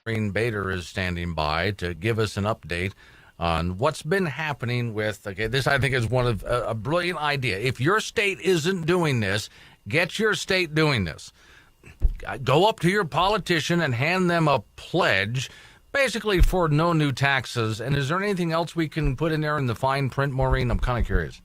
Maureen Bader is standing by to give us an update on what's been happening with, okay, this I think is one of a brilliant idea. If your state isn't doing this, get your state doing this. Go up to your politician and hand them a pledge, basically for no new taxes. And is there anything else we can put in there in the fine print, Maureen? I'm kind of curious.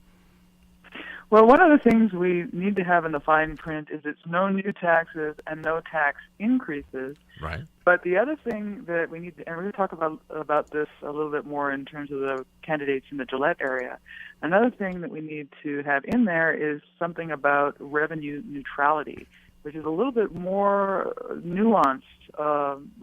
Well, one of the things we need to have in the fine print is it's no new taxes and no tax increases. Right. But the other thing that we need to, and we're going to talk about this a little bit more in terms of the candidates in the Gillette area. Another thing that we need to have in there is something about revenue neutrality, which is a little bit more nuanced.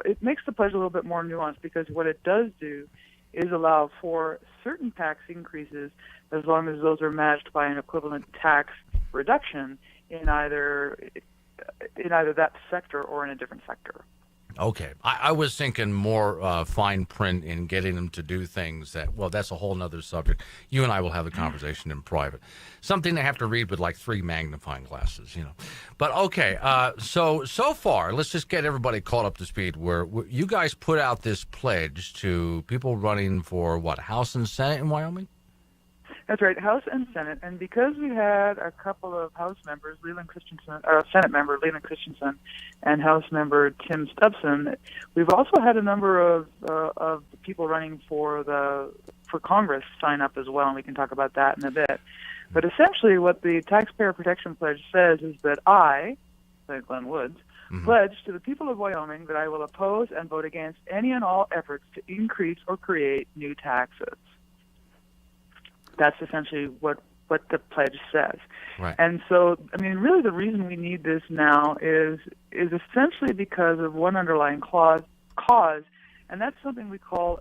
It makes the pledge a little bit more nuanced because what it does do is allow for certain tax increases as long as those are matched by an equivalent tax reduction in either that sector or in a different sector. Okay. I was thinking more fine print in getting them to do things that, well, that's a whole nother subject. You and I will have the conversation in private. Something they have to read with like 3 magnifying glasses, you know. But okay, so far, let's just get everybody caught up to speed. Where you guys put out this pledge to people running for, what, House and Senate in Wyoming? That's right, House and Senate. And because we had a couple of House members, Senate member Leland Christensen and House member Tim Stubson, we've also had a number of people running for Congress sign up as well, and we can talk about that in a bit. But essentially what the Taxpayer Protection Pledge says is that I, Glenn Woods, pledge to the people of Wyoming that I will oppose and vote against any and all efforts to increase or create new taxes. That's essentially what the pledge says. Right. And so, I mean, really the reason we need this now is essentially because of one underlying cause, and that's something we call,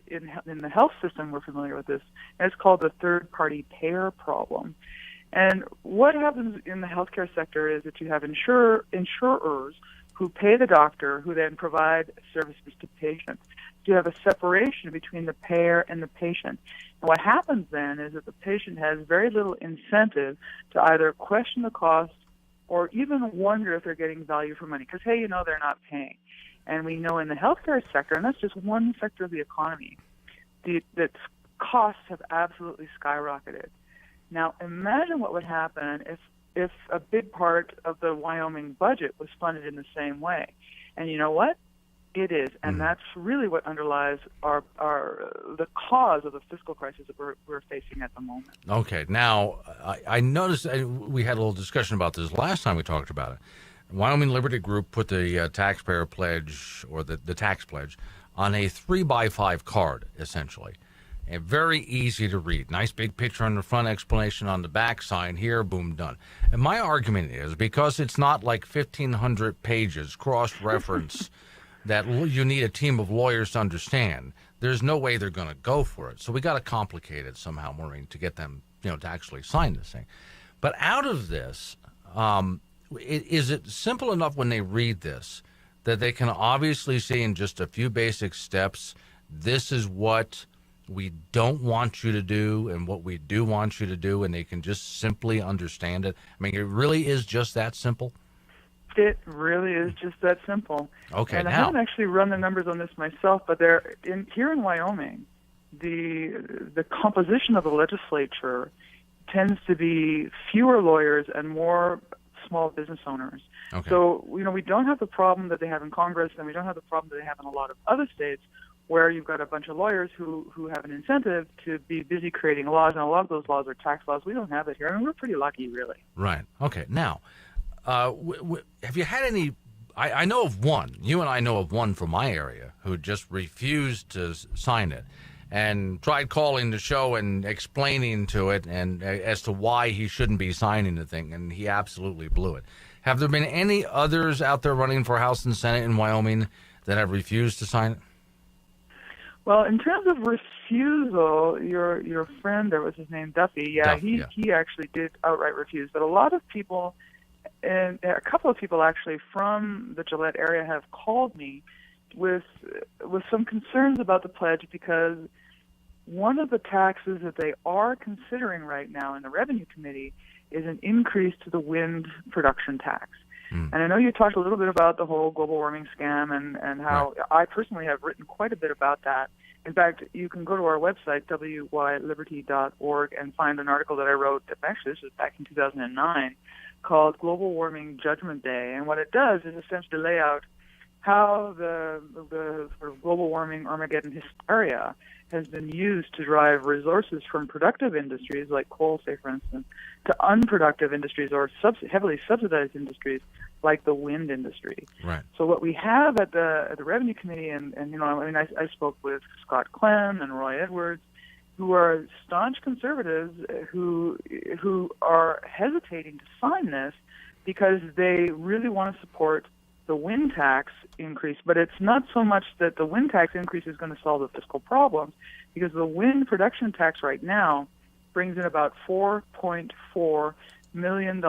in the health system, we're familiar with this, and it's called the third-party payer problem. And what happens in the healthcare sector is that you have insurers who pay the doctor, who then provide services to patients. You have a separation between the payer and the patient. And what happens then is that the patient has very little incentive to either question the cost or even wonder if they're getting value for money because, hey, you know, they're not paying. And we know in the healthcare sector, and that's just one sector of the economy, that costs have absolutely skyrocketed. Now, imagine what would happen if a big part of the Wyoming budget was funded in the same way. And you know what? It is, and that's really what underlies the cause of the fiscal crisis that we're facing at the moment. Okay, now I noticed we had a little discussion about this last time we talked about it. Wyoming Liberty Group put the taxpayer pledge or the tax pledge on a 3x5 card, essentially, and very easy to read. Nice big picture on the front, explanation on the back, sign here, boom, done. And my argument is because it's not like 1,500 pages cross-reference. That you need a team of lawyers to understand. There's no way they're going to go for it. So we got to complicate it somehow, Maureen, to get them, to actually sign this thing. But out of this, is it simple enough when they read this that they can obviously see in just a few basic steps, this is what we don't want you to do and what we do want you to do, and they can just simply understand it? I mean, it really is just that simple? It really is just that simple. Okay, and I now, haven't actually run the numbers on this myself, but here in Wyoming, the composition of the legislature tends to be fewer lawyers and more small business owners. Okay. So, we don't have the problem that they have in Congress, and we don't have the problem that they have in a lot of other states where you've got a bunch of lawyers who have an incentive to be busy creating laws, and a lot of those laws are tax laws. We don't have it here. I mean, we're pretty lucky, really. Right. Okay. Now, have you had any? I know of one. You and I know of one from my area who just refused to sign it, and tried calling the show and explaining to it and as to why he shouldn't be signing the thing, and he absolutely blew it. Have there been any others out there running for House and Senate in Wyoming that have refused to sign it? Well, in terms of refusal, your friend, there was his name, Duffy. He actually did outright refuse. But a lot of people. And a couple of people actually from the Gillette area have called me with some concerns about the pledge because one of the taxes that they are considering right now in the Revenue Committee is an increase to the wind production tax. And I know you talked a little bit about the whole global warming scam and how I personally have written quite a bit about that. In fact, you can go to our website, wyliberty.org, and find an article that I wrote, actually this was back in 2009, called Global Warming Judgment Day. And what it does is essentially lay out how the sort of global warming Armageddon hysteria has been used to drive resources from productive industries like coal, say, for instance, to unproductive industries or heavily subsidized industries like the wind industry. Right. So what we have at the Revenue Committee, and I spoke with Scott Clem and Roy Edwards, who are staunch conservatives who are hesitating to sign this because they really want to support the wind tax increase, but it's not so much that the wind tax increase is going to solve the fiscal problems, because the wind production tax right now brings in about $4.4 million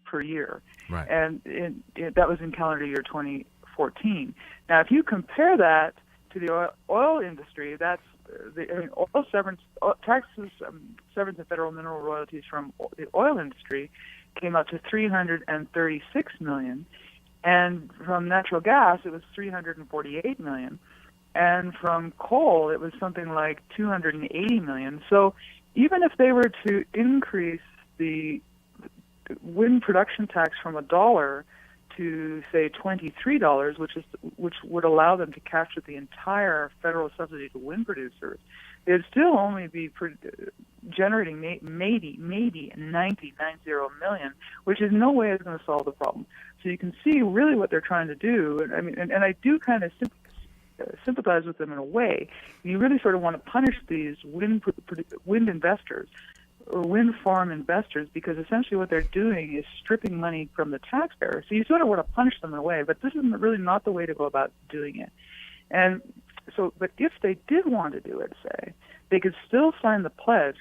per year. Right. And that was in calendar year 2014. Now, if you compare that to the oil industry, that's oil severance taxes, severance and federal mineral royalties from the oil industry came out to $336 million. And from natural gas, it was $348 million. And from coal, it was something like $280 million. So even if they were to increase the wind production tax from $1 to, say, $23, which would allow them to capture the entire federal subsidy to wind producers, it'd still only be generating maybe 90 million, which in no way is going to solve the problem. So you can see really what they're trying to do. And I mean, and I do kind of sympathize with them in a way. You really sort of want to punish these wind investors or wind farm investors, because essentially what they're doing is stripping money from the taxpayer. So you sort of want to punish them in a way, but this is really not the way to go about doing it. And so, but if they did want to do it, say, they could still sign the pledge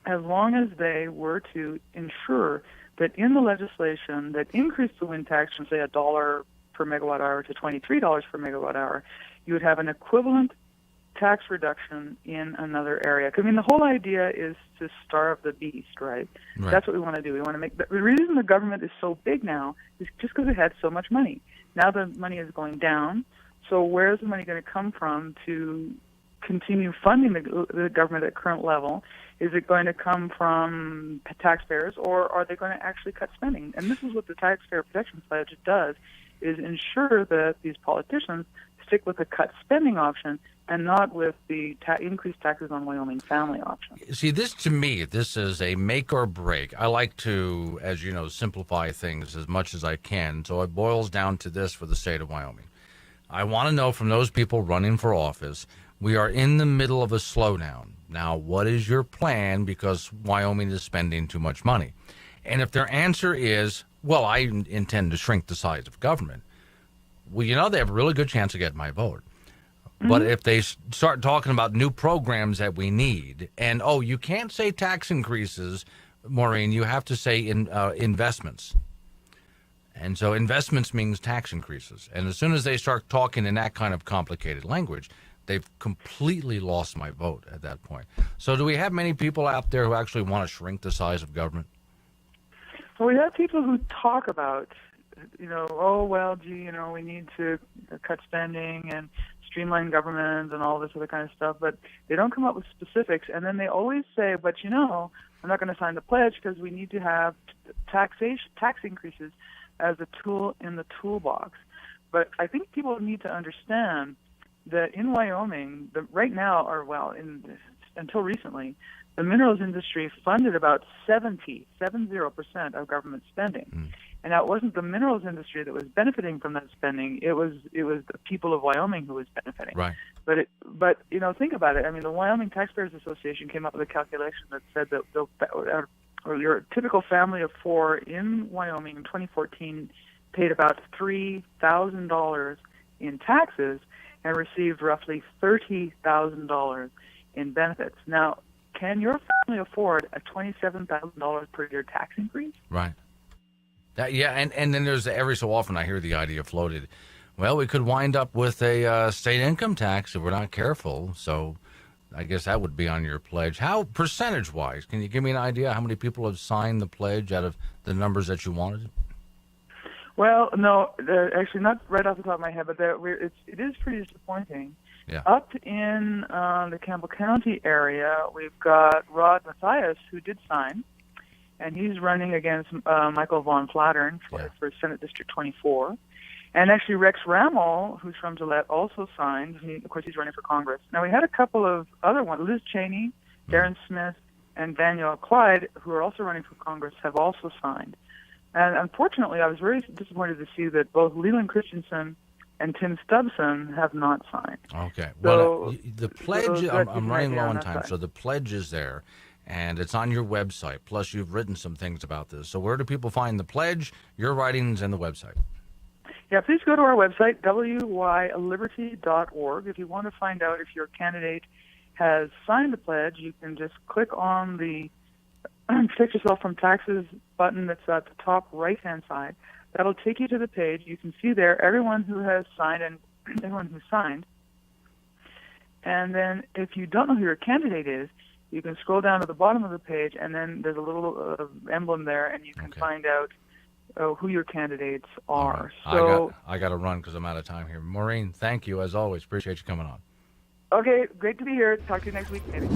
as long as they were to ensure that in the legislation that increased the wind tax from, say, $1 per megawatt hour to $23 per megawatt hour, you would have an equivalent tax reduction in another area. I mean, the whole idea is to starve the beast, right? That's what we want to do. We want to make the reason the government is so big now is just because it had so much money. Now the money is going down. So where's the money going to come from to continue funding the government at current level? Is it going to come from taxpayers, or are they going to actually cut spending? And this is what the Taxpayer Protection Pledge does, is ensure that these politicians stick with the cut spending option and not with the increased taxes on Wyoming family option. See, this to me, this is a make or break. I like to, as you know, simplify things as much as I can. So it boils down to this for the state of Wyoming. I want to know from those people running for office, we are in the middle of a slowdown. Now, what is your plan? Because Wyoming is spending too much money. And if their answer is, well, I intend to shrink the size of government, well, you know, they have a really good chance of getting my vote. Mm-hmm. But if they start talking about new programs that we need, and, oh, you can't say tax increases, Maureen, you have to say investments. And so investments means tax increases. And as soon as they start talking in that kind of complicated language, they've completely lost my vote at that point. So do we have many people out there who actually want to shrink the size of government? Well, we have people who talk about, oh, well, gee, we need to cut spending and streamline government and all this other kind of stuff, but they don't come up with specifics. And then they always say, but, I'm not going to sign the pledge because we need to have tax increases as a tool in the toolbox. But I think people need to understand that in Wyoming, right now, until recently, the minerals industry funded about 70% of government spending. Mm. And now it wasn't the minerals industry that was benefiting from that spending. It was the people of Wyoming who was benefiting. Right. But think about it. I mean, the Wyoming Taxpayers Association came up with a calculation that said that your typical family of four in Wyoming in 2014 paid about $3,000 in taxes and received roughly $30,000 in benefits. Now, can your family afford a $27,000 per year tax increase? Right. And then there's every so often I hear the idea floated, well, we could wind up with a state income tax if we're not careful. So I guess that would be on your pledge. How percentage-wise? Can you give me an idea how many people have signed the pledge out of the numbers that you wanted? Well, no, actually not right off the top of my head, but it is pretty disappointing. Yeah. Up in the Campbell County area, we've got Rod Mathias, who did sign, and he's running against Michael Von Flattern for Senate District 24. And actually Rex Ramel, who's from Gillette, also signed. Of course, he's running for Congress. Now, we had a couple of other ones. Liz Cheney, Darren Smith, and Daniel Clyde, who are also running for Congress, have also signed. And unfortunately, I was very disappointed to see that both Leland Christensen and Tim Stubbson have not signed. Okay. So, well, the pledge, I'm running low on time, so the pledge is there, and it's on your website. Plus, you've written some things about this. So where do people find the pledge, your writings, and the website? Yeah, please go to our website, wyliberty.org. If you want to find out if your candidate has signed the pledge, you can just click on the Protect Yourself from Taxes button that's at the top right-hand side. That'll take you to the page. You can see there everyone who has signed and everyone who signed. And then if you don't know who your candidate is, you can scroll down to the bottom of the page, and then there's a little emblem there, and you can find out who your candidates are. Right. So I got to run because I'm out of time here. Maureen, thank you as always. Appreciate you coming on. Okay, great to be here. Talk to you next week, maybe.